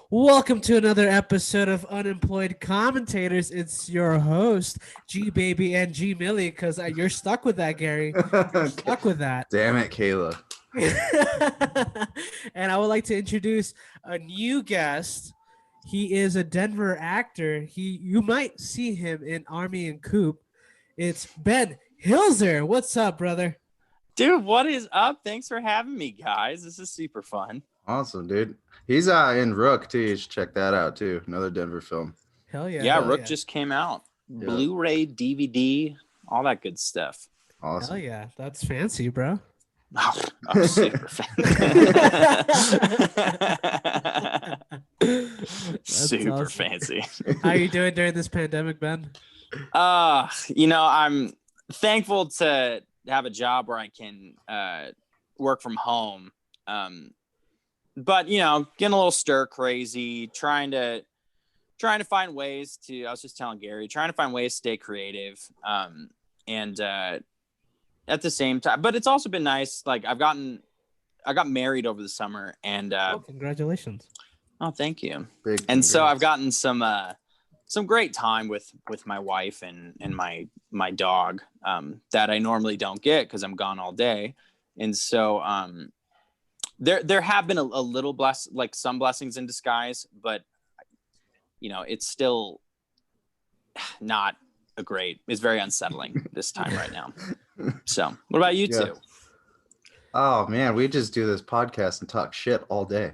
Welcome to another episode of Unemployed Commentators. It's your host, G Baby and G Millie, because you're stuck with that, Gary. You're stuck with that. Damn it, Kayla. And I would like to introduce a new guest. He is a Denver actor. You might see him in Army and Coop. It's Ben Hilzer. What's up, brother? Dude, what is up? Thanks for having me, guys. This is super fun. Awesome, dude. He's in Rook too. You should check that out too. Another Denver film. Hell yeah. Yeah, hell Rook yeah. just came out. Yeah. Blu-ray, DVD, all that good stuff. Awesome. Hell yeah. That's fancy, bro. Oh, I'm super fan. Super awesome. fancy. How you doing during this pandemic, Ben? I'm thankful to have a job where I can work from home. But getting a little stir crazy, trying to find ways to, I was just telling Gary, trying to find ways to stay creative. And at the same time, but it's also been nice. Like I got married over the summer and, Congratulations. Oh, thank you. Big And so congrats. I've gotten some great time with my wife and my dog, that I normally don't get because I'm gone all day. And so, there have been a little some blessings in disguise, but it's still not it's very unsettling this time right now. So what about you two? Oh man, we just do this podcast and talk shit all day.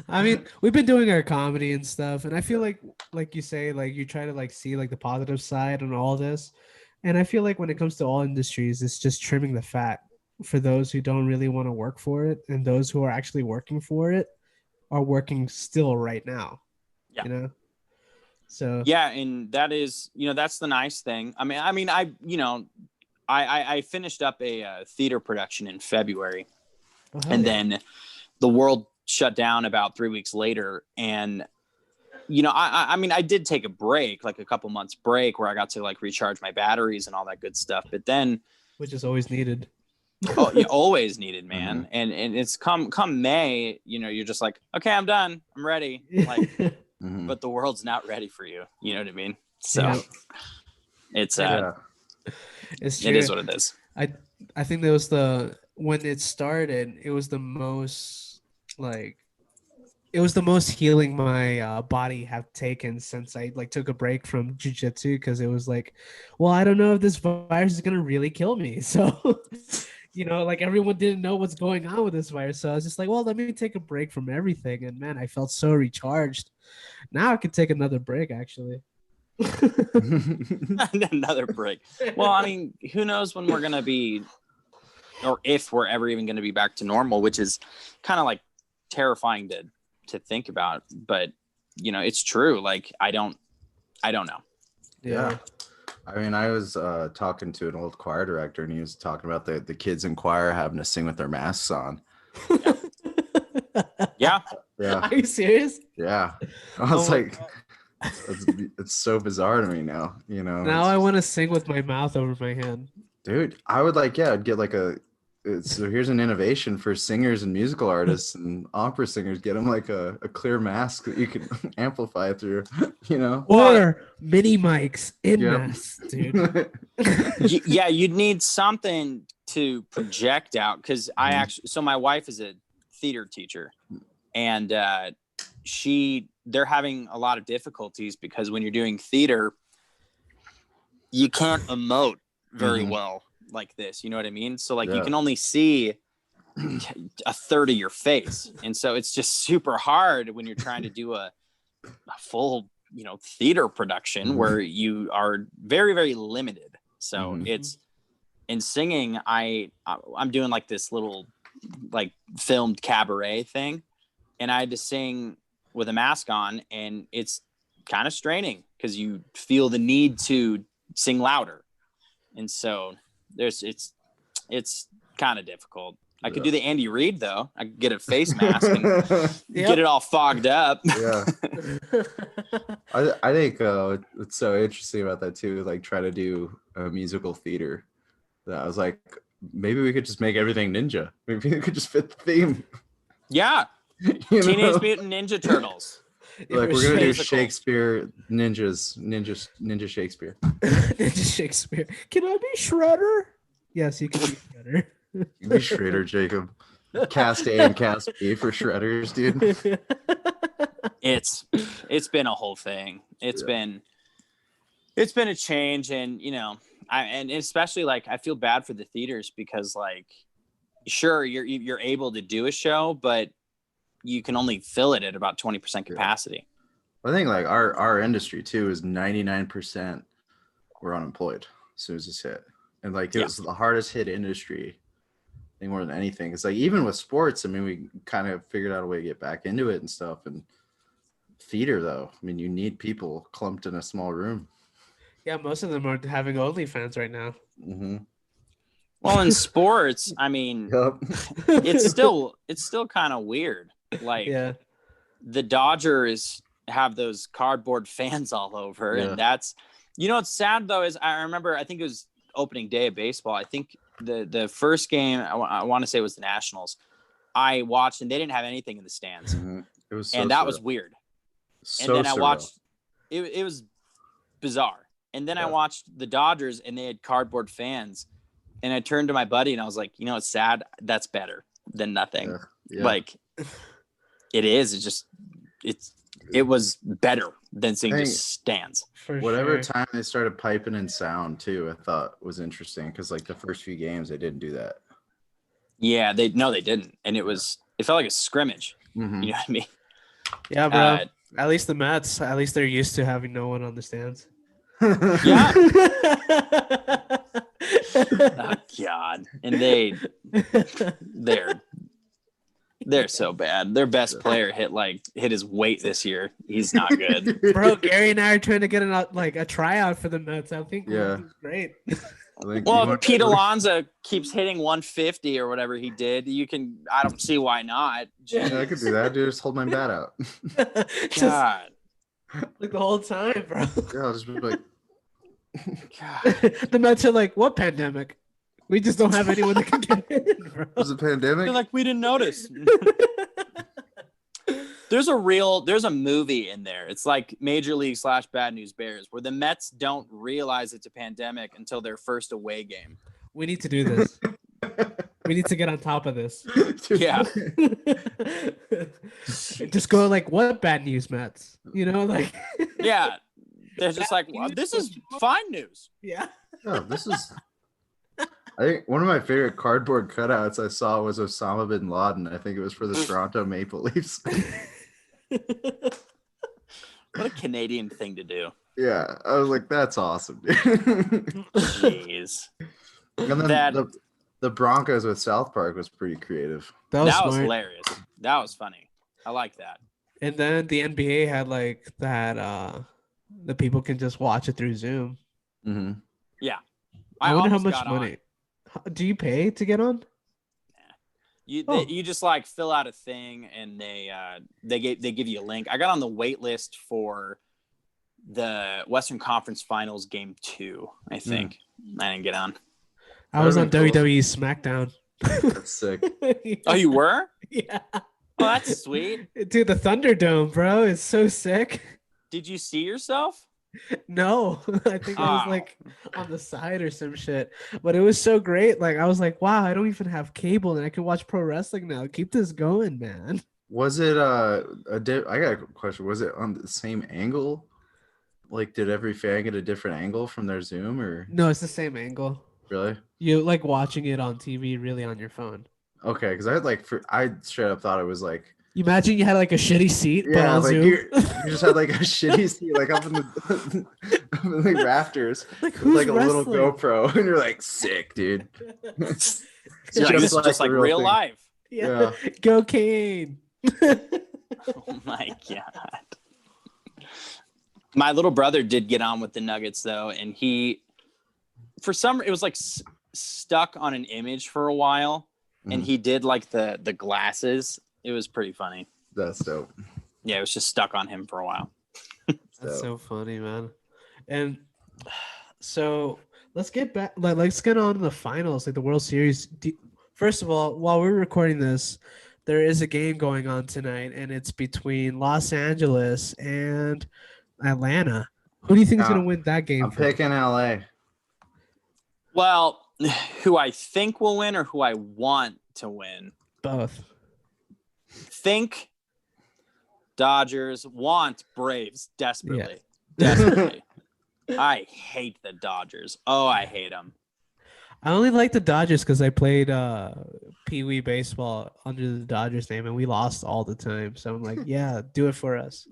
I mean, we've been doing our comedy and stuff, and I feel like you say, like you try to like see like the positive side on all this. And I feel like when it comes to all industries, it's just trimming the fat for those who don't really want to work for it, and those who are actually working for it are working still right now. Yeah. So yeah, and that is that's the nice thing. I finished up a theater production in February, and then the world shut down about 3 weeks later. And I did take a break, like a couple months break, where I got to like recharge my batteries and all that good stuff. But then, which is always needed. Oh, you always needed, man. Mm-hmm. And it's come May, you're just like, okay, I'm done, I'm ready. Like, but the world's not ready for you. You know what I mean? So it's true. It is what it is. I think that was when it started, it was the most healing my body have taken since I like took a break from jiu-jitsu, because it was like, well, I don't know if this virus is gonna really kill me. So like everyone didn't know what's going on with this virus. So I was just like, well, let me take a break from everything. And man, I felt so recharged. Now I could take another break, actually. Another break. Well, I mean, who knows when we're going to be, or if we're ever even going to be back to normal, which is kind of like terrifying to think about. But, it's true. Like, I don't know. Yeah. I mean, I was talking to an old choir director, and he was talking about the kids in choir having to sing with their masks on. Yeah. Are you serious? Yeah. I was like, it's so bizarre to me now, Now I want to sing with my mouth over my hand. Dude, I would I'd get like so here's an innovation for singers and musical artists and opera singers. Get them like a clear mask that you can amplify through, Or mini mics in masks, dude. Yeah, you'd need something to project out, because so my wife is a theater teacher, and they're having a lot of difficulties because when you're doing theater, you can't emote very well like this. You know what I mean? So you can only see a third of your face. And so it's just super hard when you're trying to do a full, theater production where you are very, very limited. So it's in singing. I'm doing like this little like filmed cabaret thing, and I had to sing with a mask on, and it's kind of straining because you feel the need to sing louder. And so it's kind of difficult. I could do the Andy Reid though. I could get a face mask and get it all fogged up. Yeah. I think what's so interesting about that too, like try to do a musical theater, that I was like, maybe we could just make everything ninja. Maybe we could just fit the theme. Yeah. Teenage Mutant Ninja Turtles. Like we're gonna do physical. Shakespeare ninja Shakespeare. Ninja Shakespeare. Can I be Shredder? Yes, you can be Shredder. You be Shredder, Jacob. Cast A and Cast B for Shredders, dude. It's been a whole thing. It's been a change, and and especially like I feel bad for the theaters because like sure you're able to do a show, but you can only fill it at about 20% capacity. I think like our industry too is 99% we're unemployed as soon as it's hit, and like it was the hardest hit industry. I think more than anything, it's like even with sports. I mean, we kind of figured out a way to get back into it and stuff. And theater, though, I mean, you need people clumped in a small room. Yeah, most of them are having OnlyFans right now. Mm-hmm. Well, in sports, I mean, it's still kind of weird. Like, the Dodgers have those cardboard fans all over, and that's, what's sad though is I think it was opening day of baseball. I think the first game I want to say was the Nationals. I watched and they didn't have anything in the stands. Mm-hmm. It was that was weird. So and then I watched it was bizarre. And then I watched the Dodgers and they had cardboard fans. And I turned to my buddy and I was like, it's sad. That's better than nothing. Yeah. Like it is. It's just it was better than seeing just stands. Whatever time they started piping in sound too, I thought was interesting because like the first few games they didn't do that. Yeah, they didn't, and it felt like a scrimmage. Mm-hmm. You know what I mean? Yeah, bro. At least the Mets, they're used to having no one on the stands. Yeah. Oh, God, and they're so bad. Their best player hit his weight this year. He's not good. Bro, Gary and I are trying to get a tryout for the Mets. I think he's great. Well, Pete Alonso keeps hitting 150 or whatever he did. I don't see why not. Yeah, I could do that, dude. Just hold my bat out. God. Like the whole time, bro. Yeah, I'll just be like, God. The Mets are like, what pandemic? We just don't have anyone that can get in, bro. Was it a pandemic? They're like, we didn't notice. There's a movie in there. It's like Major League / Bad News Bears, where the Mets don't realize it's a pandemic until their first away game. We need to do this. We need to get on top of this. Yeah. Just go like, what bad news, Mets? Like. Yeah. They're just like, well, this is fine news. Yeah. Oh, this is. I think one of my favorite cardboard cutouts I saw was Osama bin Laden. I think it was for the Toronto Maple Leafs. What a Canadian thing to do. Yeah, I was like, that's awesome. Jeez. And then the Broncos with South Park was pretty creative. That was hilarious. That was funny. I like that. And then the NBA had like that. The people can just watch it through Zoom. Mm-hmm. Yeah. I wonder how much money. Do you pay to get on? You just like fill out a thing and they give you a link. I got on the wait list for the Western Conference Finals Game 2, I think. I didn't get on. I was on WWE SmackDown. That's sick. Oh, you were? Yeah. Oh, that's sweet. Dude, the Thunderdome, bro, is so sick. Did you see yourself? No, I think I was like on the side or some shit, but it was so great. Like I was like, wow, I don't even have cable and I can watch pro wrestling now. Keep this going, man. Was it I got a question. Was it on the same angle? Like, did every fan get a different angle from their Zoom or? No, it's the same angle. Really? You like watching it on TV, really on your phone. Okay, because I straight up thought it was like. You imagine you had like a shitty seat, but on Zoom. You just had like a shitty seat, like up in the rafters, like with like a wrestling? little GoPro, and you're like, sick, dude. This is just like real life. Yeah. Go Kane. Oh my God. My little brother did get on with the Nuggets though, and it was like stuck on an image for a while, and he did like the glasses. It was pretty funny. That's dope. Yeah, it was just stuck on him for a while. That's so funny, man. And so let's get back. Let's get on to the finals, like the World Series. First of all, while we're recording this, there is a game going on tonight, and it's between Los Angeles and Atlanta. Who do you think is going to win that game? I'm picking LA. Well, who I think will win or who I want to win? Both. Think Dodgers, want Braves desperately. Yeah. Desperately. I hate the Dodgers. Oh, I hate them. I only like the Dodgers because I played Pee Wee baseball under the Dodgers name, and we lost all the time. So I'm like, yeah, do it for us.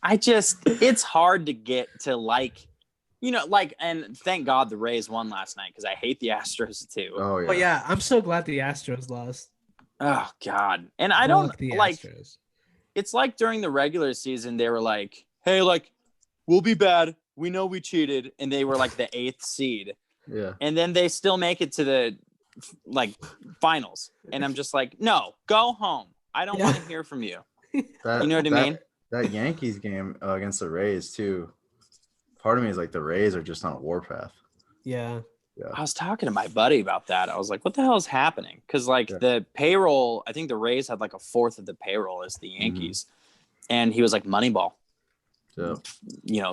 It's hard to get to like, and thank God the Rays won last night because I hate the Astros too. Oh yeah. Oh yeah, I'm so glad the Astros lost. Oh God, and I don't like. Astros. It's like during the regular season they were like, "Hey, like, we'll be bad. We know we cheated," and they were like the 8th seed. Yeah. And then they still make it to the finals, and I'm just like, no, go home. I don't want to hear from you. You know what I mean? That Yankees game against the Rays too. Part of me is like the Rays are just on a warpath. Yeah. I was talking to my buddy about that. I was like, what the hell is happening? Because the payroll, I think the Rays had like a fourth of the payroll as the Yankees. Mm-hmm. And he was like, Moneyball. Yeah.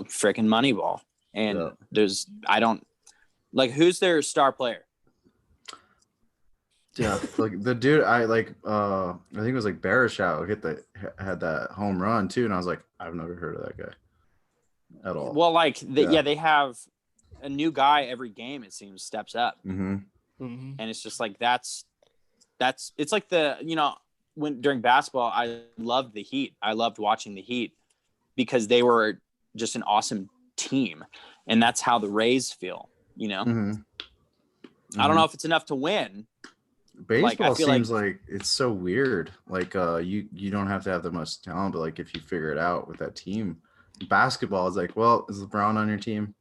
Freaking Moneyball. And who's their star player? Yeah, like the dude I think it was like Barishow had that home run too, and I was like, I've never heard of that guy at all. Well, they have a new guy every game. It seems steps up, and it's just like that's it's like when during basketball I loved the Heat. I loved watching the Heat because they were just an awesome team, and that's how the Rays feel. I don't know if it's enough to win. Baseball seems like it's so weird. Like you don't have to have the most talent, but like if you figure it out with that team. Basketball is like, well, is LeBron on your team?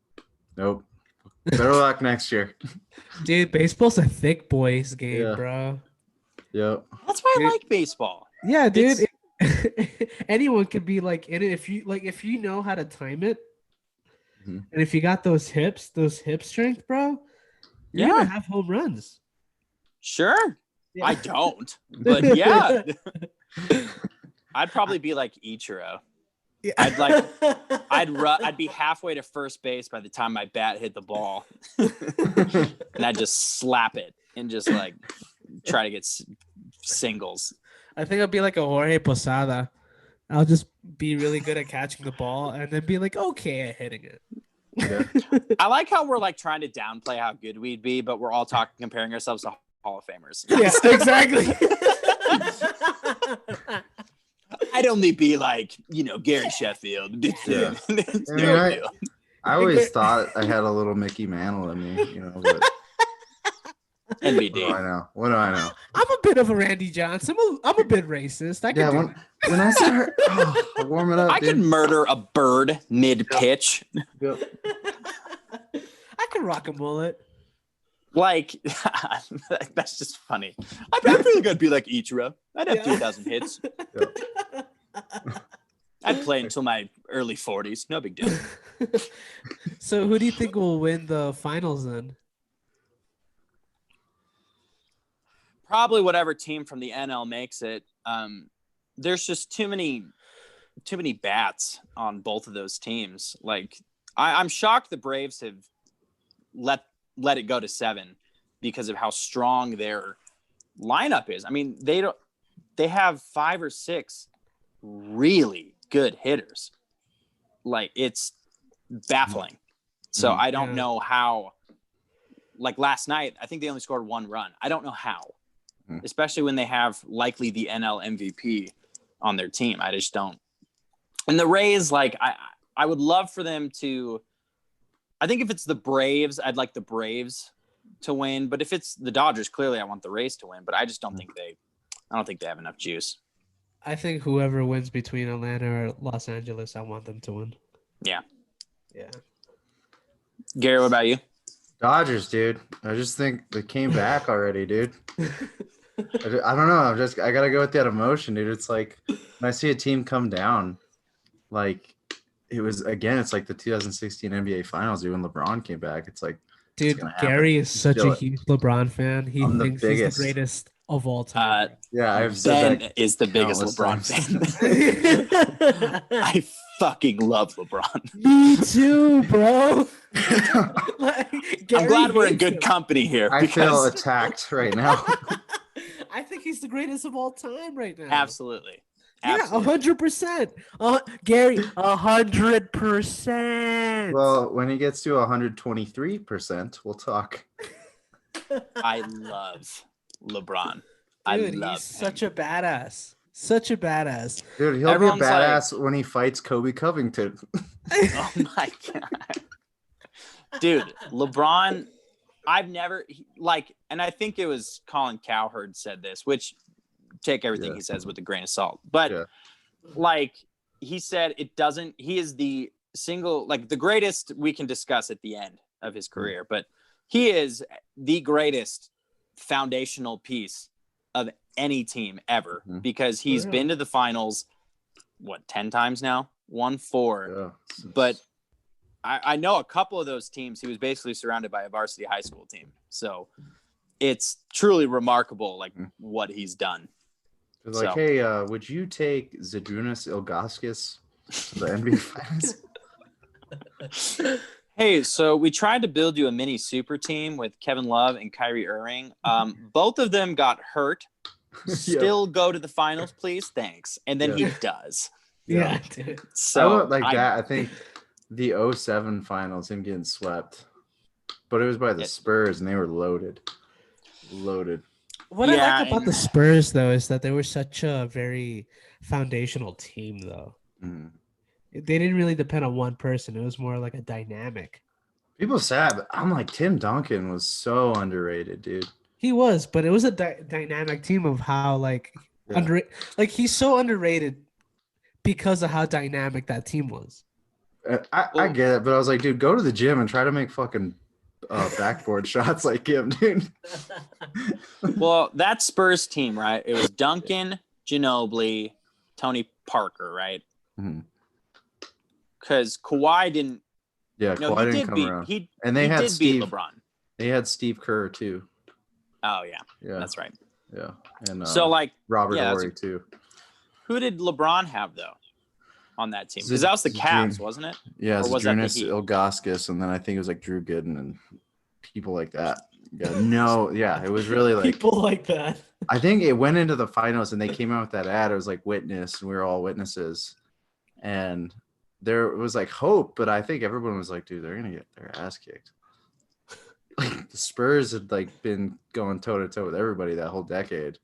Nope. Better luck next year. Dude, baseball's a thick boys game, bro. Yep. That's why I like baseball. Yeah, dude. Anyone could be like in it if you know how to time it, and if you got those hip strength, bro. You're gonna have home runs. Sure. Yeah. I don't, but yeah. I'd probably be like Ichiro. Yeah. I'd be halfway to first base by the time my bat hit the ball, and I'd just slap it and just like try to get singles. I think I'd be like a Jorge Posada. I'll just be really good at catching the ball and then be like okay at hitting it. Yeah. I like how we're like trying to downplay how good we'd be, but we're all comparing ourselves to Hall of Famers. Yes, exactly. I'd only be like, Gary Sheffield. Yeah. I always thought I had a little Mickey Mantle in me, but NBD. What do I know? I'm a bit of a Randy Johnson. I'm a bit racist. When I saw her, warm it up. I could murder a bird mid-pitch. Yep. I could rock a mullet. Like, that's just funny. I feel like I'd be like Ichiro. I'd have 2,000 hits. Yep. I'd play until my early 40s. No big deal. So who do you think will win the finals then? Probably whatever team from the NL makes it. There's just too many bats on both of those teams. Like, I'm shocked the Braves have let it go to 7 because of how strong their lineup is. I mean, they have 5 or 6 really good hitters. Like, it's baffling. So I don't know how, like last night, I think they only scored 1 run. I don't know how, especially when they have likely the NL MVP on their team. I just don't. And the Rays, like, I would love for them to, I think if it's the Braves, I'd like the Braves to win. But if it's the Dodgers, clearly I want the Rays to win. But I just don't think they have enough juice. I think whoever wins between Atlanta or Los Angeles, I want them to win. Yeah. Yeah. Gary, what about you? Dodgers, dude. I just think they came back already, dude. I don't know. I gotta go with that emotion, dude. It's like when I see a team come down, like it's like the 2016 NBA Finals, dude, when LeBron came back. It's like Dude, gonna happen. Gary is such Feel a it. huge LeBron fan. He I'm the thinks he's biggest. the greatest of all time. Yeah, I've Ben said that is the biggest countless LeBron times. fan. I fucking love LeBron. Me too, bro. Like, I'm Gary glad we're in hates good him. company here I feel because attacked right now. I think he's the greatest of all time right now. absolutely. Yeah, Absolutely. 100%. Gary, 100%. Well, when he gets to 123%, we'll talk. I love LeBron. I Dude, love he's him. such a badass. Such a badass. Dude, he'll Everyone's be a badass when he fights Kobe Covington. Oh my god. Dude, LeBron, I've never and I think it was Colin Cowherd said this, which take everything he says with a grain of salt. But he said he is the the greatest we can discuss at the end of his career, but he is the greatest foundational piece of any team ever because he's been to the finals, 10 times now? Won 4. Yeah. But I know a couple of those teams, he was basically surrounded by a varsity high school team. So it's truly remarkable, what he's done. Hey, would you take Zydrunas Ilgauskas to the NBA Finals? Hey, so we tried to build you a mini super team with Kevin Love and Kyrie Irving. Both of them got hurt. Still go to the finals, please. Thanks. And then he does. Yeah, dude. So that. I think the 07 finals, him getting swept, but it was by the Spurs and they were loaded. What I like about the Spurs, though, is that they were such a very foundational team, though. Mm-hmm. They didn't really depend on one person. It was more like a dynamic. People say, but I'm like, Tim Duncan was so underrated, dude. He was, but it was a dynamic team of how, he's so underrated because of how dynamic that team was. I get it, but I was like, dude, go to the gym and try to make fucking backboard shots like him, dude. Well, that Spurs team, right? It was Duncan, Ginobili, Tony Parker, right? Because Kawhi didn't. Yeah, Kawhi didn't come around. He had did beat LeBron. They had Steve Kerr too. Oh yeah, that's right. Yeah, and Robert Horry too. Who did LeBron have though on that team? Because that was the Cavs, wasn't it? Yeah, it was Zydrunas Ilgauskas, and then I think it was Drew Gooden and people like that. Yeah, it was really people like that. I think it went into the finals and they came out with that ad. It was witness, and we were all witnesses, and there was hope, but I think everyone was like, dude, they're gonna get their ass kicked. The Spurs had been going toe to toe with everybody that whole decade.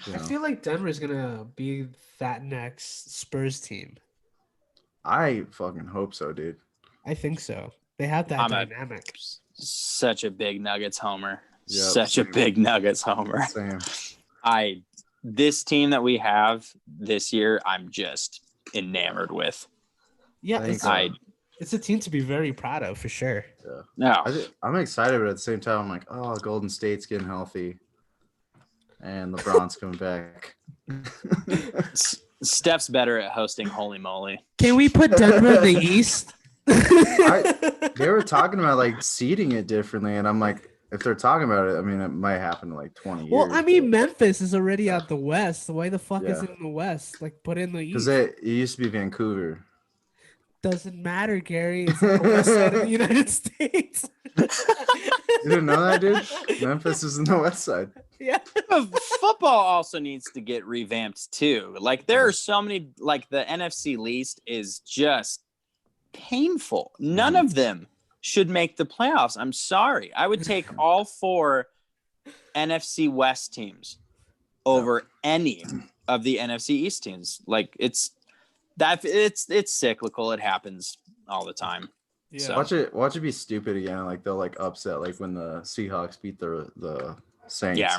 I feel like Denver's gonna be that next Spurs team. I fucking hope so, dude. I think so. They have that dynamic. Such a big Nuggets homer. Yep, such a big Nuggets homer. Same. This team that we have this year, I'm just enamored with. Yeah, it's a team to be very proud of for sure. Yeah. No, I'm excited, but at the same time, I'm like, oh, Golden State's getting healthy, and LeBron's coming back. Steph's better at hosting Holy Moly. Can we put Denver in the East? They were talking about seeding it differently, and I'm like, if they're talking about it, I mean, it might happen in 20 years. Well, I mean, Memphis is already out the West. Why the fuck is it in the West? Put it in the East. Because it used to be Vancouver. Doesn't matter, Gary. It's on the west side of the United States. You didn't know that, dude? Memphis is on the west side. Yeah. Football also needs to get revamped too. There are so many. The NFC least is just painful. None of them should make the playoffs. I'm sorry. I would take all 4 NFC West teams over any of the NFC East teams. It's cyclical. It happens all the time. Yeah. So. Watch it be stupid again. They'll upset when the Seahawks beat the Saints. Yeah,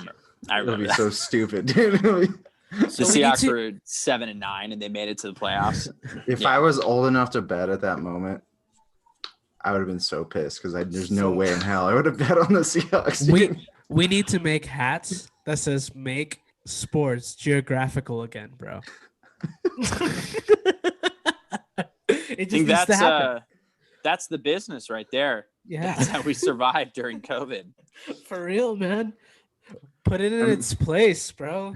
I remember. It'll be so stupid, dude. The Seahawks were 7-9 and they made it to the playoffs. If I was old enough to bet at that moment, I would have been so pissed because there's no way in hell I would have bet on the Seahawks. Dude. We need to make hats that says "Make Sports Geographical Again," bro. It just needs to happen. That's the business right there. Yeah. That's how we survived during COVID. For real, man. Put it in its place, bro.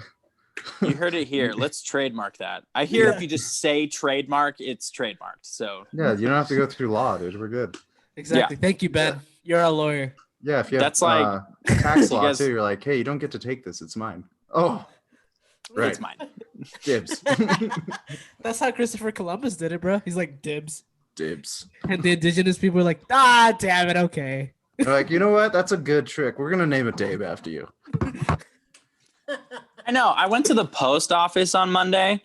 You heard it here. Let's trademark that. I hear Yeah. if you just say trademark, it's trademarked. So Yeah, you don't have to go through law, dude. We're good. Exactly. Thank you, Ben. You're a lawyer. Yeah, if you have That's like- tax You law guys- too, you're like, hey, you don't get to take this. It's mine. Oh, right. it's mine. Dibs. That's how Christopher Columbus did it, bro. He's like dibs. Dibs. And the indigenous people were like, ah, damn it, okay. They're like, you know what? That's a good trick. We're gonna name a Dave after you. I know. I went to the post office on Monday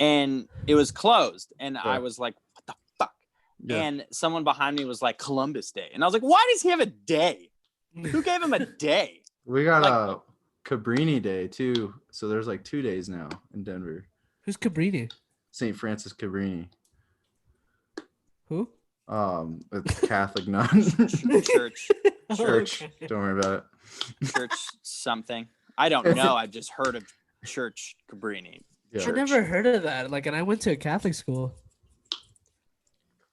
and it was closed. And I was like, what the fuck? Yeah. And someone behind me was like, Columbus Day. And I was like, why does he have a day? Who gave him a day? We got Like- a Cabrini Day too. So there's like 2 days now in Denver. Who's Cabrini? St. Francis Cabrini. Who? A Catholic nun. Church, Church. Okay. Don't worry about it. church something. I don't know. I've just heard of Church Cabrini. Yeah. I never heard of that. Like, and I went to a Catholic school.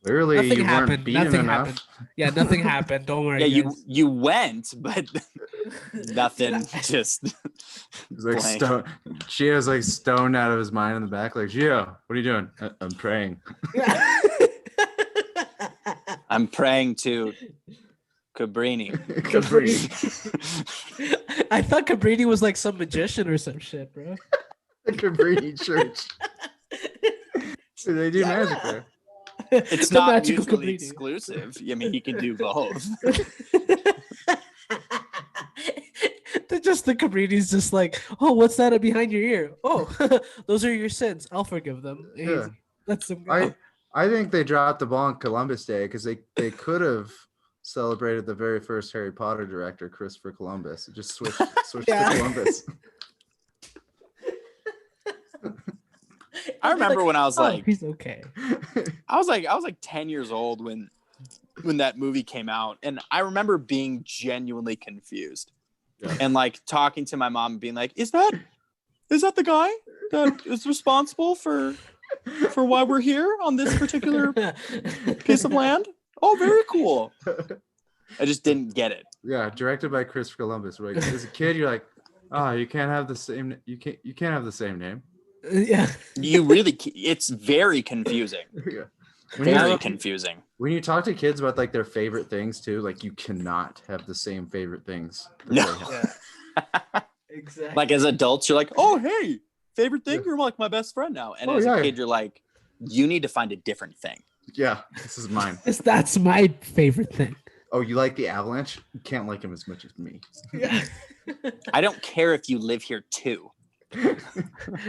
Clearly, Nothing you happened. weren't beaten Nothing enough. happened. Yeah, nothing happened. Don't worry. Yeah, guys. you went, but nothing. Just He's like blank. stone. Gio's like stoned out of his mind in the back. Like, Gio, what are you doing? I'm praying. Yeah. I'm praying to Cabrini. Cabrini. I thought Cabrini was like some magician or some shit, bro. The Cabrini Church. So they do magic there. It's The not magical mutually Cabrini. exclusive. I mean, he can do both. They're just the Cabrini's just like, oh, what's that behind your ear? Oh, those are your sins. I'll forgive them. And Yeah. Let them go. I think they dropped the ball on Columbus Day because they could have celebrated the very first Harry Potter director, Christopher Columbus. It just switched Yeah. to Columbus. I remember when I was Oh, like, he's okay. I was like 10 years old when that movie came out, and I remember being genuinely confused, Yeah. and like talking to my mom and being like, "Is that the guy that is responsible for why we're here on this particular piece of land? Oh, very cool." I just didn't get it. Yeah, directed by Christopher Columbus. Like as a kid, you're like, oh, you can't have the same. You can't have the same name. Yeah. It's very confusing. Yeah. Very confusing. When you talk to kids about like their favorite things too, like you cannot have the same favorite things. that No. they have. Yeah. Exactly. Like as adults, you're like, "Oh, hey, favorite thing? You're like my best friend now." And Oh, as yeah. a kid, you're like, "You need to find a different thing." Yeah, this is mine. That's my favorite thing. Oh, you like the Avalanche? You can't like him as much as me. Yeah. I don't care if you live here too.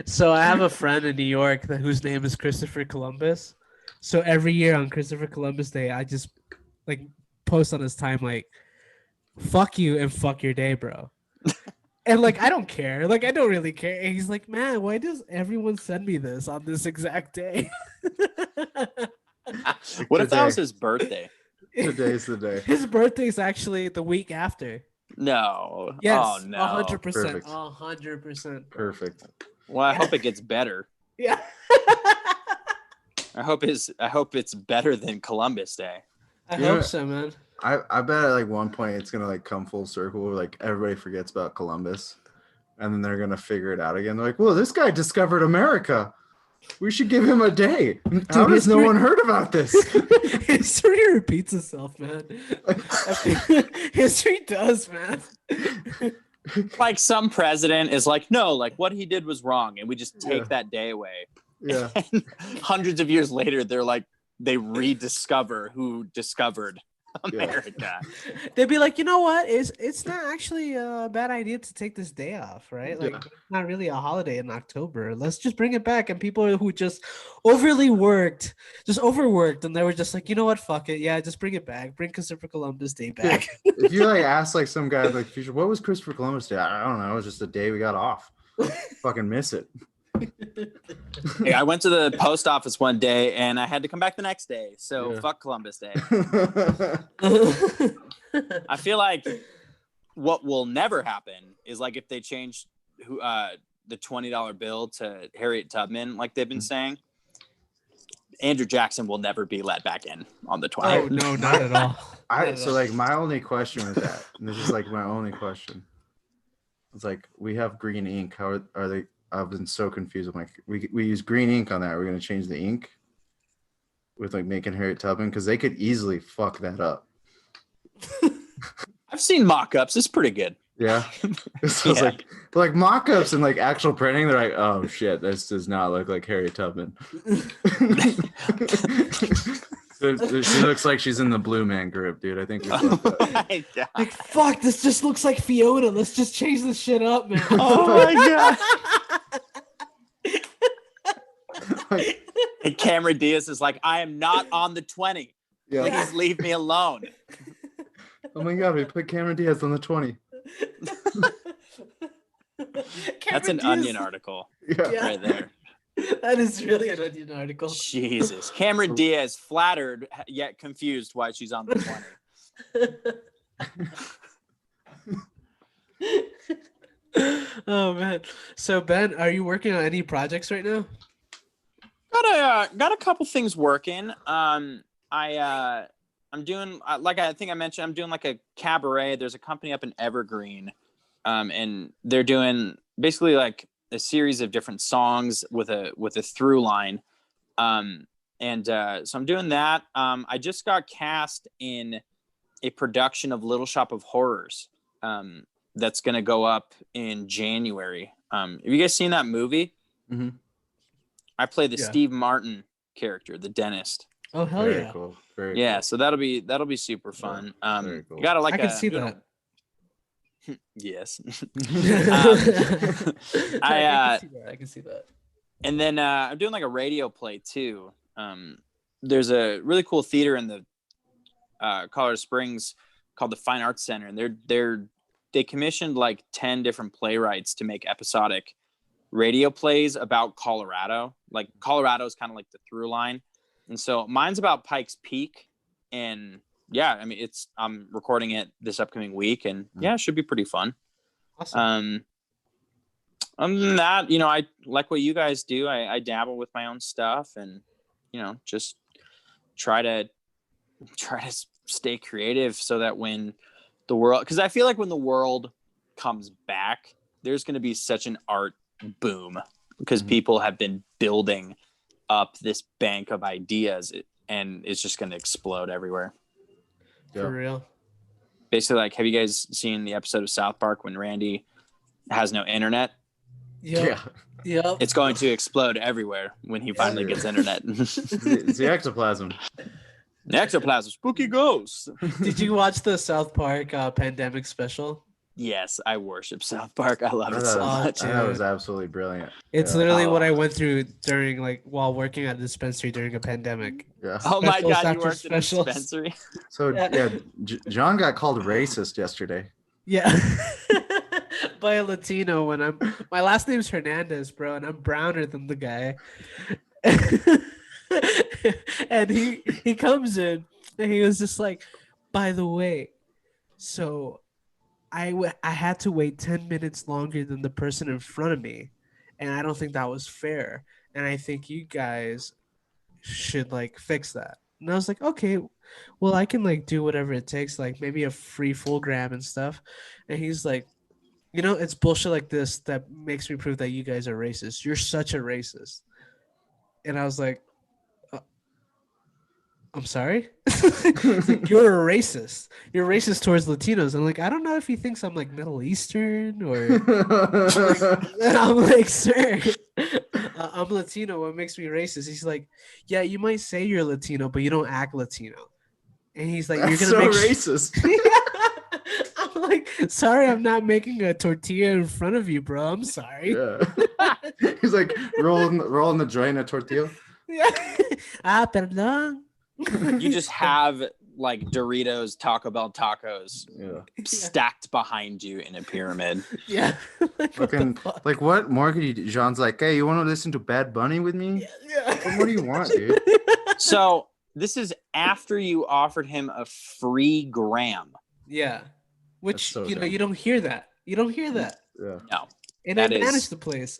So I have a friend in New York whose name is Christopher Columbus. So every year on Christopher Columbus Day, I just like post on his time like, "Fuck you and fuck your day, bro." And like I don't care. Like I don't really care. And he's like, "Man, why does everyone send me this on this exact day?" What if that was Today. his birthday? Today's the day. His birthday's actually the week after. No. Yes. Oh no. 100%. Perfect. 100%. Perfect. Well, I hope it gets better. Yeah. I hope it's better than Columbus Day. I You know- hope so, man. I bet at like one point it's gonna like come full circle where like everybody forgets about Columbus, and then they're gonna figure it out again. They're like, "Well, this guy discovered America. We should give him a day." How does no history- one heard about this? History repeats itself, man. History does, man. Like some president is like, "No, like what he did was wrong," and we just take Yeah. that day away. Yeah. And hundreds of years later, they're like, they rediscover who discovered America. They'd be like, you know what? It's not actually a bad idea to take this day off, right? Like, Yeah. it's not really a holiday in October. Let's just bring it back. And people who just overworked, and they were just like, you know what? Fuck it. Yeah, just bring it back. Bring Christopher Columbus Day back. If you like ask like some guy like future, what was Christopher Columbus Day? I don't know. It was just a day we got off. Fucking miss it. Hey, I went to the post office one day and I had to come back the next day. So Yeah. fuck Columbus Day. I feel like what will never happen is like if they change the $20 bill to Harriet Tubman, like they've been saying, Andrew Jackson will never be let back in on the 20. Oh no, not at all. So like my only question with that, and this is like my only question. It's like we have green ink. How are they? I've been so confused. I'm like, we use green ink on that. Are we gonna change the ink with like making Harriet Tubman? Because they could easily fuck that up. I've seen mock-ups. It's pretty good. Yeah. So it's like mock-ups and like actual printing, they're like, oh shit, this does not look like Harriet Tubman. She looks like she's in the Blue Man Group, dude. I think we like, fuck, this just looks like Fiona. Let's just change this shit up, man. Oh my god. And Cameron Diaz is like, I am not on the 20. Please leave me alone. Oh my god, we put Cameron Diaz on the 20. That's an Onion article right there. That is really an Onion article. Jesus. Cameron Diaz flattered yet confused why she's on the 20. Oh man. So Ben, are you working on any projects right now? Got a couple things working. I'm doing, like I think I mentioned, I'm doing like a cabaret. There's a company up in Evergreen, and they're doing basically like a series of different songs with a through line. So I'm doing that. I just got cast in a production of Little Shop of Horrors that's going to go up in January. Have you guys seen that movie? Mm-hmm. I play the Steve Martin character, the dentist. Oh hell Very yeah! Cool. Very cool. So that'll be super fun. Very cool. Gotta like I can see that. Yes. I can see that. And then I'm doing like a radio play too. There's a really cool theater in the Colorado Springs called the Fine Arts Center, and they commissioned like 10 different playwrights to make episodic radio plays about Colorado. Like Colorado is kind of like the through line. And so mine's about Pikes Peak, and I mean, I'm recording it this upcoming week, and it should be pretty fun. Awesome. Other than that, I like what you guys do. I dabble with my own stuff, and just try to stay creative so that when the world, because I feel like when the world comes back, there's going to be such an art boom because people have been building up this bank of ideas, and it's just going to explode everywhere. For real. Basically, like, have you guys seen the episode of South Park when Randy has no internet? Yeah. It's going to explode everywhere when he finally gets internet. It's the ectoplasm. The ectoplasm, spooky ghosts. Did you watch the South Park pandemic special? Yes, I worship South Park. I love it so much. That was absolutely brilliant. It's literally what I went through during, like, while working at a dispensary during a pandemic. Yeah. Oh my god, you worked at a dispensary. So John got called racist yesterday. Yeah. By a Latino my last name's Hernandez, bro, and I'm browner than the guy. And he comes in and he was just like, by the way, so I had to wait 10 minutes longer than the person in front of me, and I don't think that was fair, and I think you guys should like fix that. And I was like, okay, well, I can like do whatever it takes, like maybe a free full gram and stuff. And he's like, it's bullshit like this that makes me prove that you guys are racist. You're such a racist. And I was like, I'm sorry? Like, you're a racist. You're racist towards Latinos. I'm like, I don't know if he thinks I'm like Middle Eastern or. And I'm like, sir, I'm Latino. What makes me racist? He's like, yeah, you might say you're Latino, but you don't act Latino. And he's like, That's you're gonna so make racist. I'm like, sorry, I'm not making a tortilla in front of you, bro. I'm sorry. Yeah. He's like rolling the joint a tortilla. Yeah. Perdón. You just have like Doritos, Taco Bell tacos stacked behind you in a pyramid. Yeah. Like what more could you do? Jean's like, hey, you want to listen to Bad Bunny with me? Yeah. What do you want, dude? So this is after you offered him a free gram. Yeah. Which, so you know, dumb. you don't hear that. You don't hear that. Yeah. No. And I managed the place.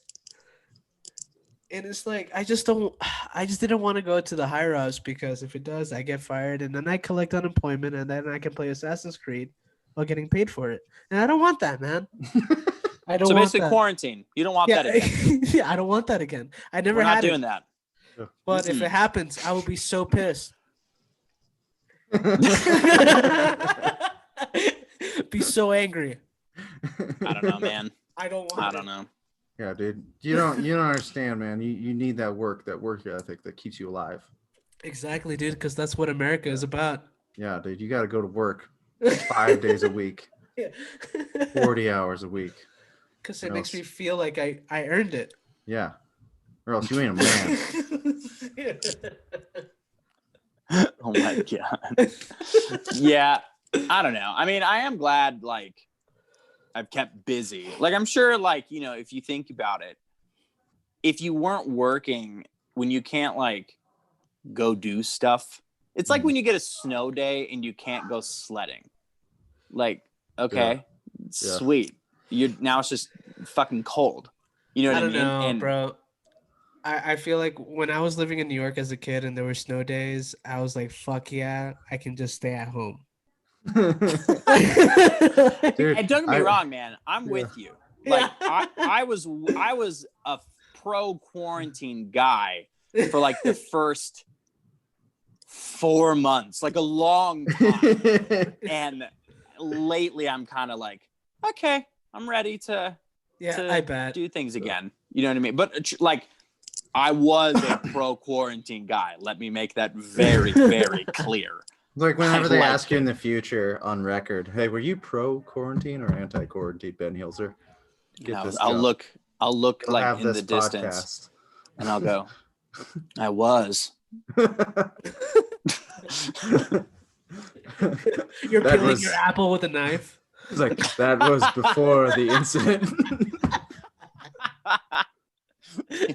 And it's like I just didn't want to go to the higher ups because if it does, I get fired and then I collect unemployment and then I can play Assassin's Creed while getting paid for it. And I don't want that, man. I don't So want basically, that. quarantine. You don't want Yeah, that again. yeah, I don't want that again. I never We're not had doing it. that. But if it happens, I will be so pissed. Be so angry. I don't know, man. I don't want I don't it. know. Yeah, dude. You don't understand, man. You need that work ethic that keeps you alive. Exactly, dude, because that's what America is about. Yeah, dude. You got to go to work 5 days a week, 40 hours a week. Because it makes me feel like I earned it. Yeah. Or else you ain't a man. Oh my god. Yeah, I don't know. I mean, I am glad like I've kept busy. Like I'm sure like, you know, if you think about it, if you weren't working when you can't like go do stuff, it's like when you get a snow day and you can't go sledding. Like, okay, sweet. Now it's just fucking cold. You know what I mean? I don't know, And bro. I feel like when I was living in New York as a kid and there were snow days, I was like, fuck yeah, I can just stay at home. Dude, and don't get me wrong, man. I'm with you. Like I was a pro quarantine guy for like the first 4 months, like a long time. And lately I'm kind of like, okay, I'm ready to I bet. do things again. You know what I mean? But like I was a pro quarantine guy. Let me make that very, very clear. Like whenever they ask you in the future on record, hey, were you pro quarantine or anti quarantine, Ben Hilzer? I'll look like in the distance and I'll go, I was. You're peeling your apple with a knife. It's like that was before the incident.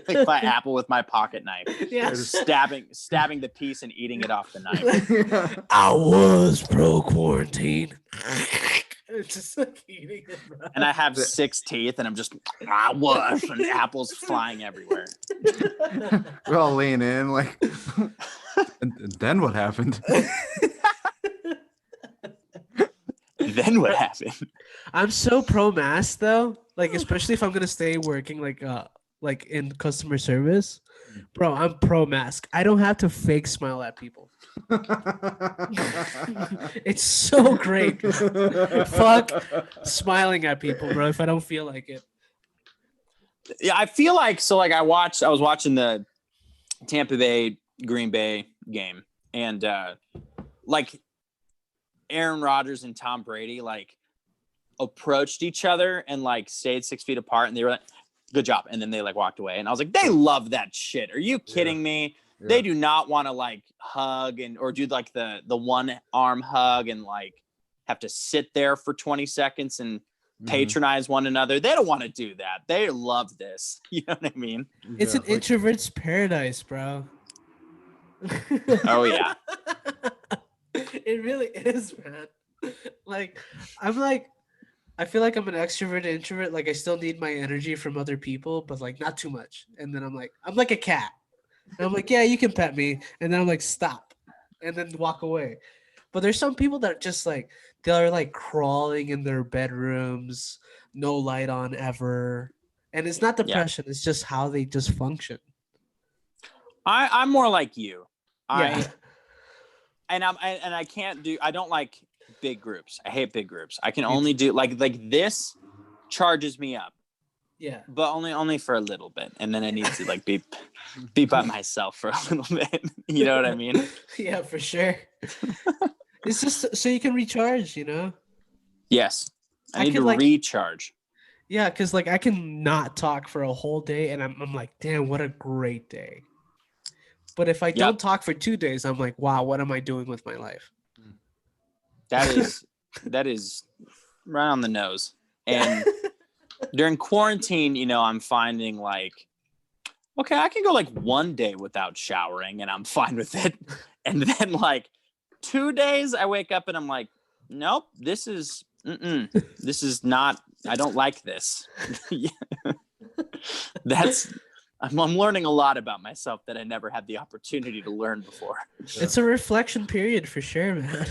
Like my apple with my pocket knife. Yeah. Stabbing the piece and eating it off the knife. Yeah. I was pro quarantine. Just like eating it, bro. And I have 6 teeth and I'm just and apples flying everywhere. We all lean in like and then what happened? Then what happened? I'm so pro mask though. Like especially if I'm gonna stay working like in customer service. Bro, I'm pro mask. I don't have to fake smile at people. It's so great. Fuck smiling at people, bro, if I don't feel like it. Yeah, I feel like I was watching the Tampa Bay Green Bay game and like Aaron Rodgers and Tom Brady like approached each other and like stayed 6 feet apart and they were like, good job. And then they like walked away and I was like, they love that shit. Are you kidding me? Yeah. They do not want to like hug or do like the one arm hug and like have to sit there for 20 seconds and patronize one another. They don't want to do that. They love this. You know what I mean? It's an introvert's paradise, bro. Oh yeah. It really is, man. Like I feel like I'm an extrovert introvert. Like I still need my energy from other people, but like not too much. And then I'm like a cat. And I'm like, yeah, you can pet me. And then I'm like, stop. And then walk away. But there's some people that just like they're like crawling in their bedrooms, no light on ever. And it's not depression, it's just how they just function. I'm more like you. Yeah. I don't like big groups. I hate big groups. I can only do like this charges me up. Yeah. But only for a little bit. And then I need to like be by myself for a little bit. You know what I mean? Yeah, for sure. It's just so you can recharge, you know? Yes. I need to recharge. Yeah, because like I can not talk for a whole day and I'm like, damn, what a great day. But if I don't talk for 2 days, I'm like, wow, what am I doing with my life? That is right on the nose. And during quarantine, you know, I'm finding like, okay, I can go like 1 day without showering and I'm fine with it. And then like 2 days I wake up and I'm like, nope, this is not, I don't like this. That's I'm learning a lot about myself that I never had the opportunity to learn before. It's a reflection period for sure, man.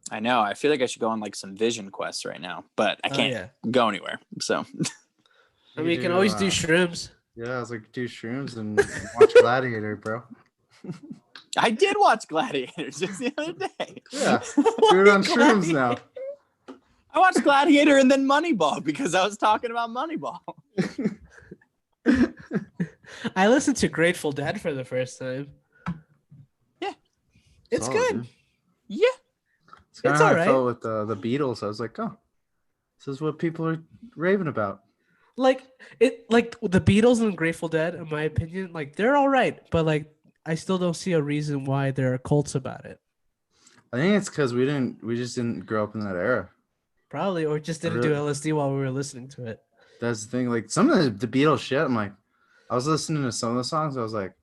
I know. I feel like I should go on like some vision quests right now, but I can't go anywhere. So I mean, you can always do shrooms. Yeah, I was like, do shrooms and watch Gladiator, bro. I did watch Gladiator just the other day. Yeah, do it on shrooms now. I watched Gladiator and then Moneyball because I was talking about Moneyball. I listened to Grateful Dead for the first time. Yeah. It's good. Dude. Yeah. It's kind of It's how all I right. felt with the Beatles. I was like, oh, this is what people are raving about. Like the Beatles and Grateful Dead, in my opinion, like they're all right, but like I still don't see a reason why there are cults about it. I think it's because we just didn't grow up in that era. Probably, or just didn't do LSD while we were listening to it. That's the thing. Like some of the Beatles shit, I'm like, I was listening to some of the songs. I was like,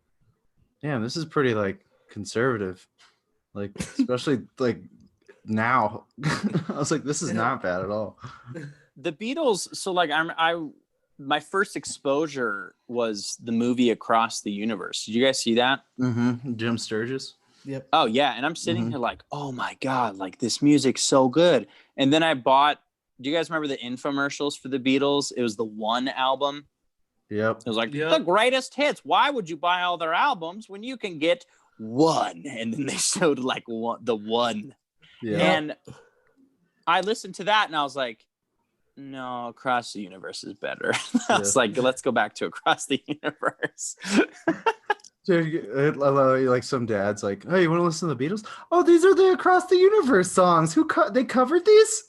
damn, this is pretty like conservative. Like especially like now. I was like, this is not bad at all. The Beatles. So like my first exposure was the movie Across the Universe. Did you guys see that? Mm-hmm. Jim Sturgis. Yep. Oh yeah, and I'm sitting here like, oh my god, like this music's so good. And then I bought. Do you guys remember the infomercials for the Beatles? It was the One album. Yep. It was like the greatest hits. Why would you buy all their albums when you can get one? And then they showed like the one. Yeah. And I listened to that and I was like, no, Across the Universe is better. I was like, let's go back to Across the Universe. Dude, I love like some dads like, hey, you want to listen to the Beatles? Oh, these are the Across the Universe songs. They covered these?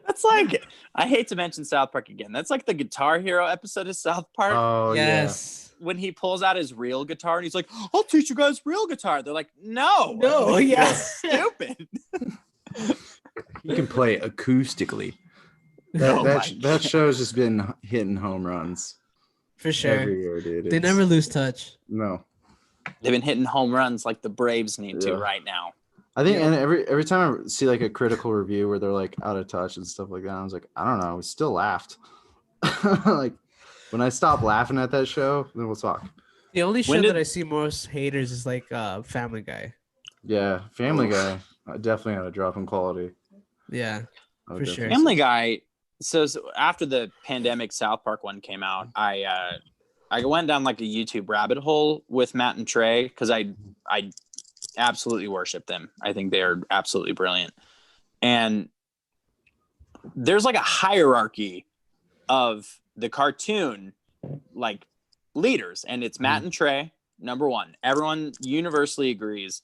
That's like, I hate to mention South Park again. That's like the Guitar Hero episode of South Park. Oh, yes. When he pulls out his real guitar and he's like, I'll teach you guys real guitar. They're like, no, yes. stupid. You can play acoustically. That show's just been hitting home runs. For sure. Every year, dude. They never lose touch. No. They've been hitting home runs like the Braves need to right now. I think, and every time I see like a critical review where they're like out of touch and stuff like that, I was like, I don't know, we still laughed. Like when I stop laughing at that show, then we'll talk. The only show that I see most haters is like Family Guy. Yeah, Family Guy definitely had a drop in quality. Yeah, for sure. Family Guy. So after the pandemic South Park one came out, I went down like a YouTube rabbit hole with Matt and Trey because I absolutely worship them. I think they are absolutely brilliant. And there's like a hierarchy of the cartoon like leaders, and it's Matt and Trey, number one. Everyone universally agrees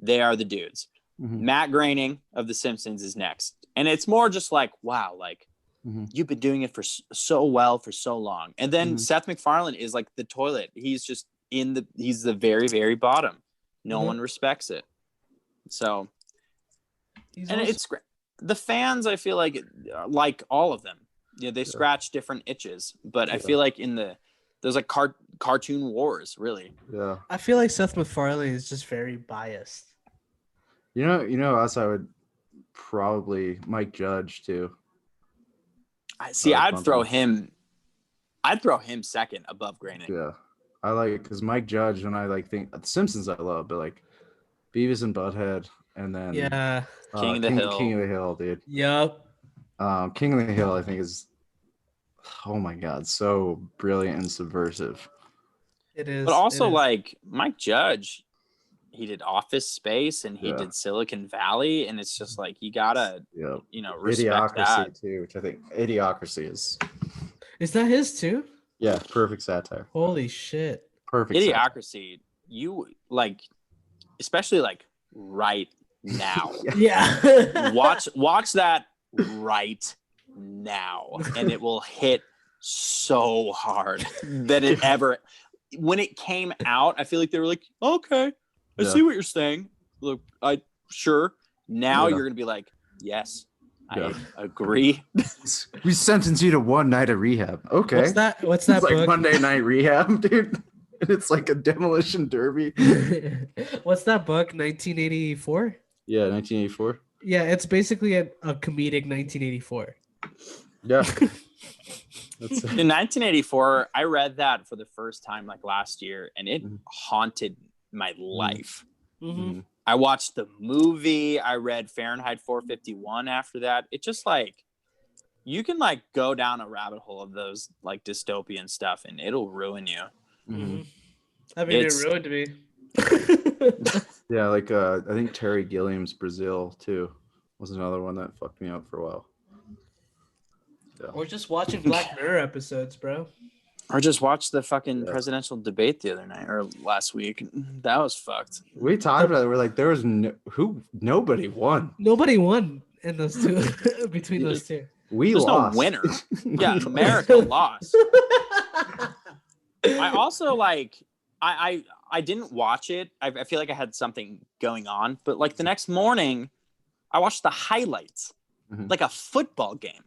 they are the dudes. Matt Groening of The Simpsons is next. And it's more just like, wow, like you've been doing it for so well for so long. And then Seth MacFarlane is like the toilet. He's just he's the very, very bottom. No one respects it. So, it's great. The fans, I feel like all of them. You know, they scratch different itches, but I feel like there's like cartoon wars, really. Yeah. I feel like Seth MacFarlane is just very biased. You know, us, I would probably Mike Judge too. I'd throw him second above Groening. Yeah. I like because Mike Judge, when I like think The Simpsons, I love, but like Beavis and Butthead, and then King of the Hill. King of the Hill, dude. Yep. King of the Hill, I think is, oh my god, so brilliant and subversive. It is. But also like Mike Judge, he did Office Space and he did Silicon Valley, and it's just like you gotta, respect Idiocracy that too, which I think Idiocracy is. Is that his too? Yeah, perfect satire. Holy shit. Perfect. Idiocracy, you like, especially like right now. Yeah. watch that right now, and it will hit so hard that it ever. When it came out, I feel like they were like, okay, I see what you're saying. Look, sure. Now you're gonna be like, yes, I agree. We sentence you to one night of rehab. Okay. What's that it's book? Like Monday Night Rehab, dude. And it's like a demolition derby. What's that book? 1984? Yeah, 1984. Yeah, it's basically a comedic 1984. Yeah. In 1984, I read that for the first time like last year, and it haunted my life. Mm-hmm. I watched the movie. I read Fahrenheit 451 after that. It just like, you can like go down a rabbit hole of those like dystopian stuff, and it'll ruin you. Mm-hmm. I mean, it ruined me. Yeah, like I think Terry Gilliam's Brazil too was another one that fucked me up for a while. Yeah. Or just watching Black Mirror episodes, bro. Or just watch the fucking presidential debate the other night or last week. That was fucked. We talked about it. We're like, there was nobody won. Nobody won in those two between those two. There's lost. No winner. Yeah, America lost. I also like I didn't watch it. I feel like I had something going on, but like the next morning, I watched the highlights, like a football game.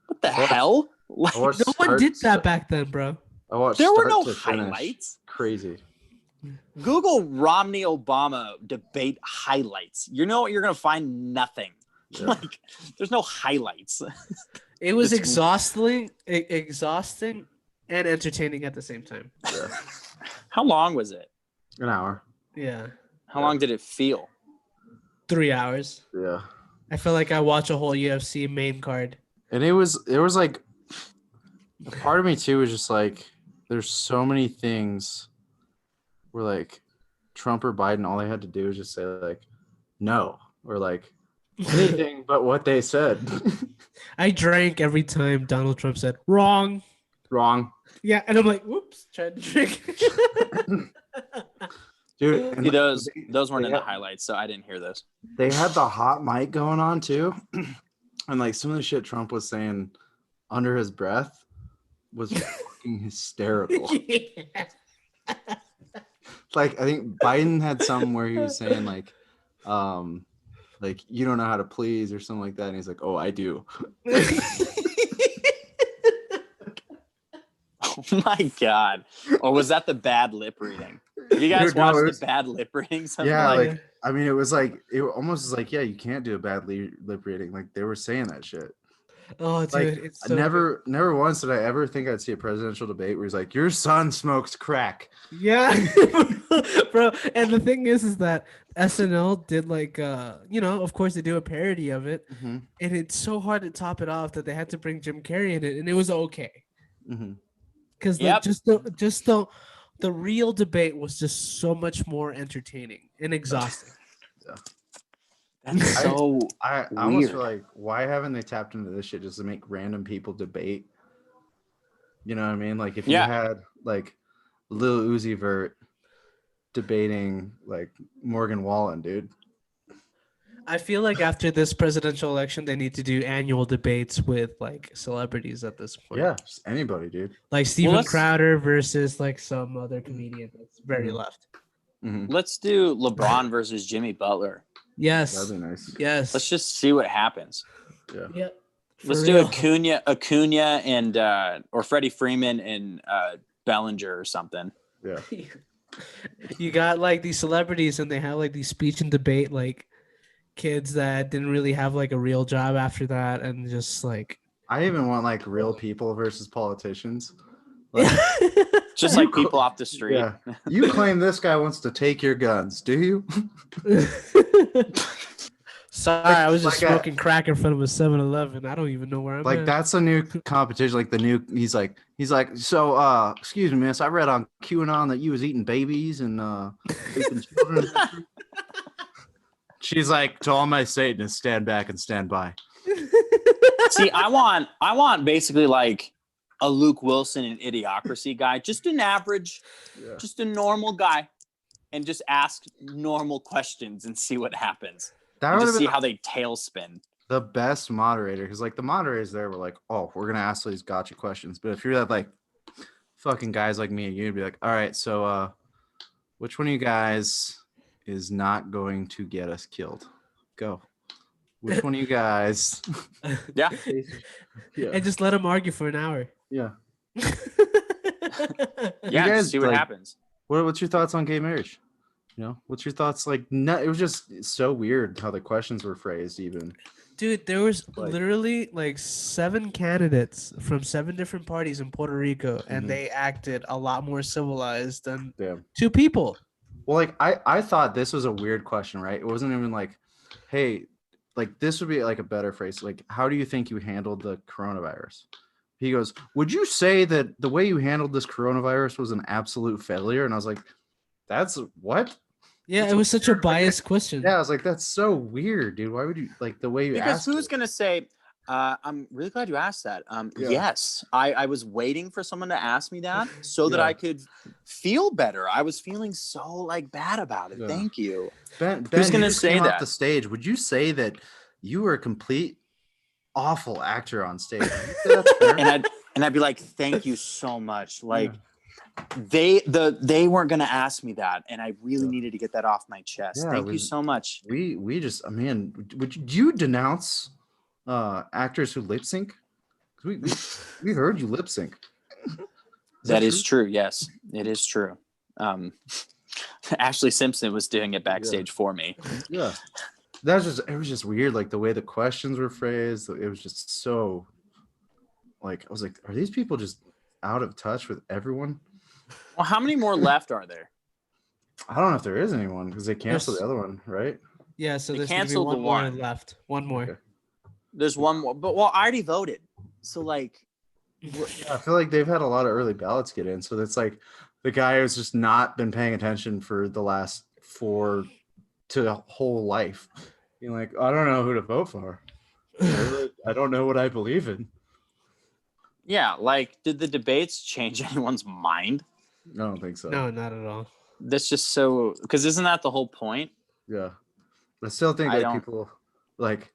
What the hell? Like, no one did that back then, bro. I watched there were no highlights. Crazy. Google Romney Obama debate highlights. You know what? You're gonna find nothing. Yeah. Like, there's no highlights. It was exhausting and entertaining at the same time. Yeah. How long was it? An hour. Yeah. How long did it feel? 3 hours. Yeah. I feel like I watched a whole UFC main card. And it was like, a part of me too was just like, there's so many things where like Trump or Biden, all they had to do is just say like, no, or like anything but what they said. I drank every time Donald Trump said wrong. Yeah, and I'm like, whoops, tried to drink. Dude, see, those weren't in the highlights, so I didn't hear those. They had the hot mic going on too. And like some of the shit Trump was saying under his breath was fucking hysterical. Yeah. Like I think Biden had some where he was saying like you don't know how to please or something like that, and he's like, oh, I do. Oh my god! Or was that the bad lip reading? You guys watched the bad lip reading? Yeah, like I mean, it was like it almost was like, yeah, you can't do a bad lip reading. Like they were saying that shit. Oh, dude, like, it's so never once did I ever think I'd see a presidential debate where he's like, your son smokes crack. Yeah, bro. And the thing is that SNL did like, of course they do a parody of it, and it's so hard to top it off that they had to bring Jim Carrey in it, and it was okay. Because the real debate was just so much more entertaining and exhausting. Yeah. That's so I almost feel like, why haven't they tapped into this shit just to make random people debate? You know what I mean? Like if you had like Lil Uzi Vert debating like Morgan Wallen, dude. I feel like after this presidential election, they need to do annual debates with like celebrities at this point. Yeah, just anybody, dude. Like Steven Crowder versus like some other comedian that's very left. Let's do LeBron versus Jimmy Butler. Yes. That'd be nice. Yes. Let's just see what happens. Yeah. Yep. Let's do Acuna and or Freddie Freeman and Bellinger or something. Yeah. You got like these celebrities and they have like these speech and debate like kids that didn't really have like a real job after that, and just like I even want like real people versus politicians. Like, just like people off the street. Yeah. You claim this guy wants to take your guns, do you? Sorry, I was just smoking crack in front of a 7-Eleven. I don't even know where I'm like at. That's a new competition. Like he's like, so excuse me, miss, I read on QAnon that you was eating babies and raping children. She's like, to all my Satanists, stand back and stand by. See, I want basically like a Luke Wilson and Idiocracy guy, just an average, just a normal guy, and just ask normal questions and see what happens. That would see how they tailspin. The best moderator, because like the moderators there were like, oh, we're gonna ask these gotcha questions. But if you're that like fucking guys like me, you'd be like, all right, so which one of you guys is not going to get us killed? Go. Which one of you guys? Yeah. And just let them argue for an hour. Yeah. Yeah, guys, see what happens. What's your thoughts on gay marriage? You know, what's your thoughts? Like, it was just so weird how the questions were phrased, even. Dude, there was Like- literally like 7 candidates from 7 different parties in Puerto Rico, and Mhm. they acted a lot more civilized than Yeah. 2 people. Well, like I thought this was a weird question, right? It wasn't even like, hey, like this would be like a better phrase. Like, how do you think you handled the coronavirus? He goes, would you say that the way you handled this coronavirus was an absolute failure? And I was like, that's what? Yeah, That's it was such a weird. biased question. Yeah, I was like, that's so weird, dude. Why would you like the way you Because asked? who's it? gonna say? I'm really glad you asked that. Yeah. Yes, I was waiting for someone to ask me that so that Yeah. I could feel better. I was feeling so like bad about it. Yeah. Thank you. Ben, Who's you gonna just say came off that? the stage. Would you say that you were a complete awful actor on stage? Would you say that's fair? And I'd be like, thank you so much. Like they weren't gonna ask me that, and I really Yeah. needed to get that off my chest. Yeah, Thank you so much. we just man, would you denounce actors who lip sync? We heard you lip sync. That is true. Yes, it is true. Ashley Simpson was doing it backstage for me. Yeah. It was just weird, like the way the questions were phrased. It was just so like I was like, are these people just out of touch with everyone? Well, how many more left are there? I don't know if there is anyone because they canceled There's- the other one, right? Yeah, so They there's gonna be canceled the one more one. left. One more. Okay. There's one more, but well, I already voted. So like, Yeah, I feel like they've had a lot of early ballots get in, so it's like the guy who's just not been paying attention for the last 4 to a whole life. You're like, I don't know who to vote for. I don't know what I believe in. yeah, like, did the debates change anyone's mind? I don't think so. No, not at all. That's just so, because isn't that the whole point? Yeah, but I still think I like don't- people like,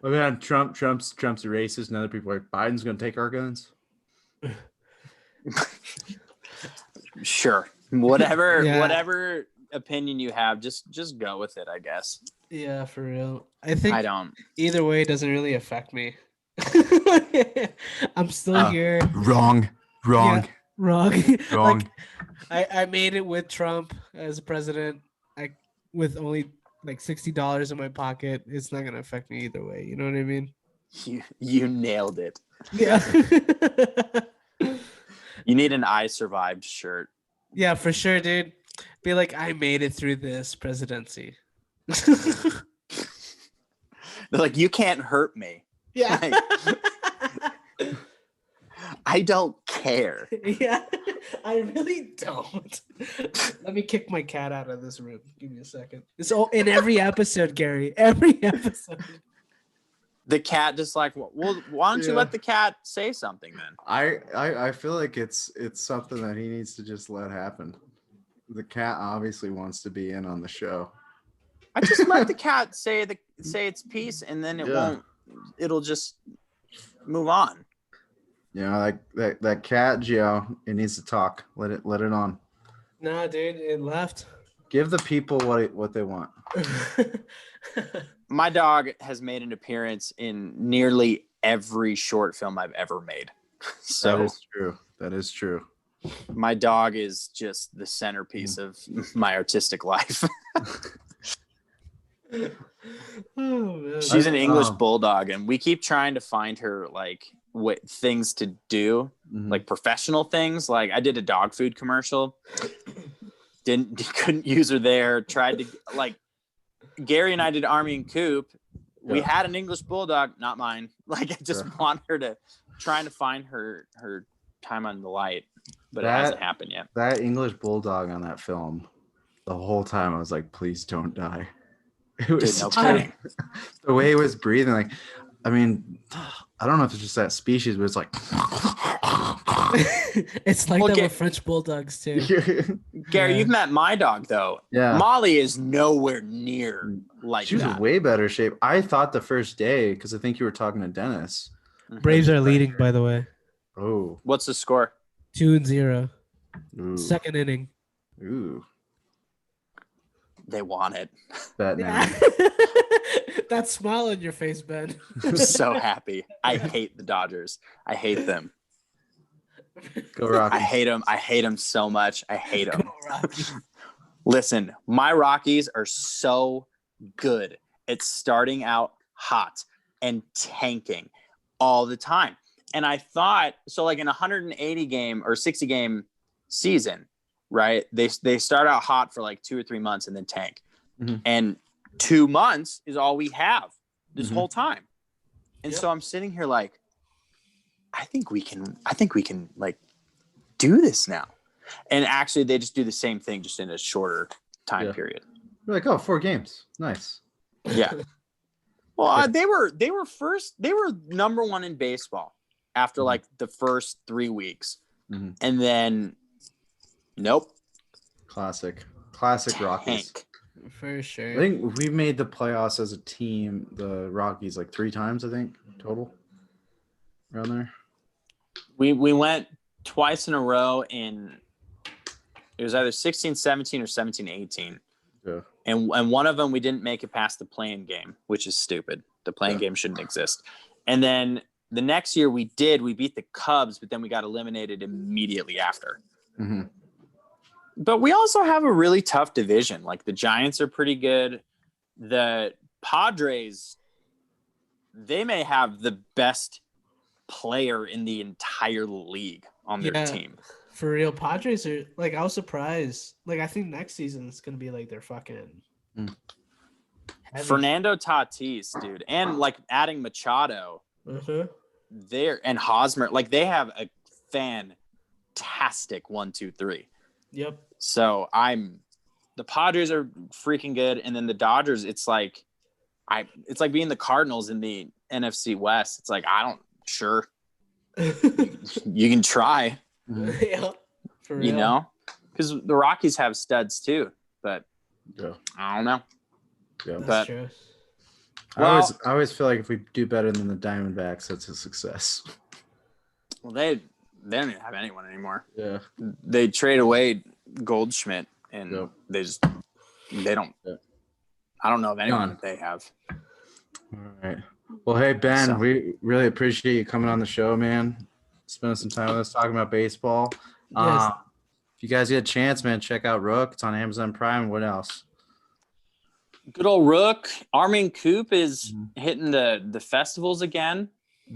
oh man, Trump's a racist, and other people are like, Biden's gonna take our guns. Sure, whatever, Yeah. whatever opinion you have, just go with it, I guess. Yeah, for real. I think I don't. either way it doesn't really affect me. I'm still here. Wrong. Wrong. Wrong. Like, I made it with Trump as president. With only like $60 in my pocket. It's not gonna affect me either way. You know what I mean? You nailed it. Yeah. You need an I survived shirt. Yeah, for sure, dude. Be like, I made it through this presidency. They're like, you can't hurt me. Yeah. I don't care. Yeah, I really don't. Let me kick my cat out of this room. Give me a second. It's all in every episode, Gary. Every episode. The cat just like, well, why don't you Yeah. let the cat say something then? I feel like it's something that he needs to just let happen. The cat obviously wants to be in on the show. I just let the cat say its piece, and then it Yeah. won't. It'll just move on. You know, like that cat, Gio, it needs to talk. Let it on. Nah, dude, it left. Give the people what they want. My dog has made an appearance in nearly every short film I've ever made. So That is true. my dog is just the centerpiece of my artistic life. Oh, man. She's an English Oh. bulldog, and we keep trying to find her like what things to do, Mhm. like professional things. Like I did a dog food commercial, couldn't use her there. Tried to like Gary and I did Army and Coop. We Yeah. had an English bulldog, not mine. Like I just Yeah. want her to trying to find her time on the light, but it That- hasn't happened yet. That English bulldog on that film, the whole time I was like, please don't die. It was Dude, no just- kidding. the way it was breathing. Like, I mean, I don't know if it's just that species, but it's like. It's like Well, that with French bulldogs too. Gary, Yeah. you've met my dog though. Yeah. Molly is nowhere near like She was that. in way better shape. I thought the first day, because I think you were talking to Dennis. Braves are leading, by the way. Oh. What's the score? 2-0. Ooh. Second inning. Ooh. They want it. Bet now. That smile on your face, Ben. I'm so happy. I hate the Dodgers. I hate them. Go Rocky. I hate them. I hate them so much. I hate them. Go Rocky. Listen, my Rockies are so good. It's starting out hot. and tanking all the time. And I thought, so like in a 180 game or 60 game season, right? They start out hot for like 2 or 3 months and then tank. Mhm. And 2 months is all we have this whole time. And so I'm sitting here like, I think we can like do this now. And actually they just do the same thing, just in a shorter time period. We're like, oh, 4 games. Nice. Yeah. Well, they were number 1 in baseball after like the first 3 weeks. Mm-hmm. And then nope. Classic Rockies. For sure. I think we made the playoffs as a team, the Rockies, like 3 times, I think, total. Around there. We went twice in a row it was either 16-17 or 17-18. Yeah. And one of them we didn't make it past the play-in game, which is stupid. The play-in game shouldn't exist. And then the next year we beat the Cubs, but then we got eliminated immediately after. Mm-hmm. But we also have a really tough division. Like the Giants are pretty good. The Padres, they may have the best player in the entire league on their team. For real, Padres are like, I was surprised. Like, I think next season it's gonna be like they're fucking Fernando Tatis, dude, and like adding Machado, there and Hosmer, like they have a fantastic 1, 2, 3. Yep. So the Padres are freaking good, and then the Dodgers, it's like being the Cardinals in the NFC West. It's like sure, you can try. Yeah, for real. You know, because the Rockies have studs too, but I don't know. Yeah, that's true. I always feel like if we do better than the Diamondbacks, that's a success. Well, they don't even have anyone anymore. Yeah, they trade away Goldschmidt, and they don't. Yeah. I don't know of anyone that they have. All right. Well, hey Ben, we really appreciate you coming on the show, man. Spending some time with us talking about baseball. Yes. If you guys get a chance, man, check out Rook. It's on Amazon Prime. What else? Good old Rook. Army and Coop is hitting the festivals again.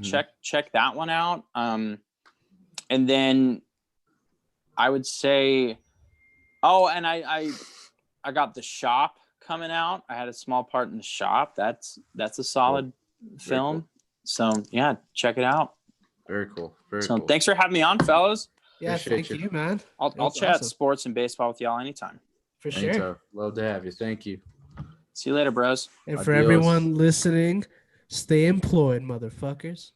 Check that one out. And then I would say, and I got The Shop coming out. I had a small part in The Shop. That's a solid film. Cool. So yeah, check it out. Very cool. Thanks for having me on, fellas. Yeah, thank you, man. I'll chat sports and baseball with y'all anytime. For sure. Anytime. Love to have you. Thank you. See you later, bros. And for everyone listening, stay employed, motherfuckers.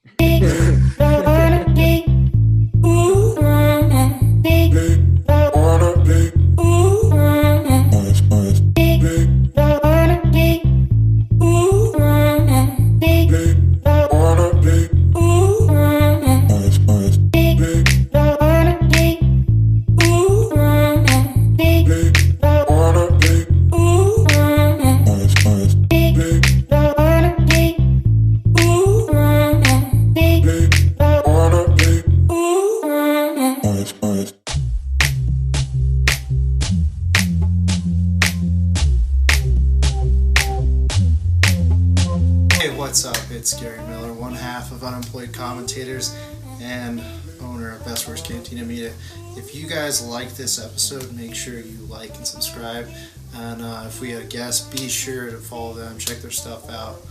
Commentators and owner of Best Worst Cantina Media. If you guys like this episode, make sure you like and subscribe. And if we had a guest, be sure to follow them, check their stuff out.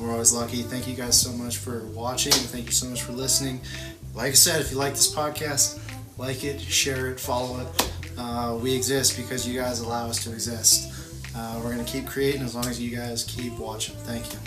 We're always lucky. Thank you guys so much for watching. Thank you so much for listening. Like I said, if you like this podcast, like it, share it, follow it. We exist because you guys allow us to exist. We're going to keep creating as long as you guys keep watching. Thank you.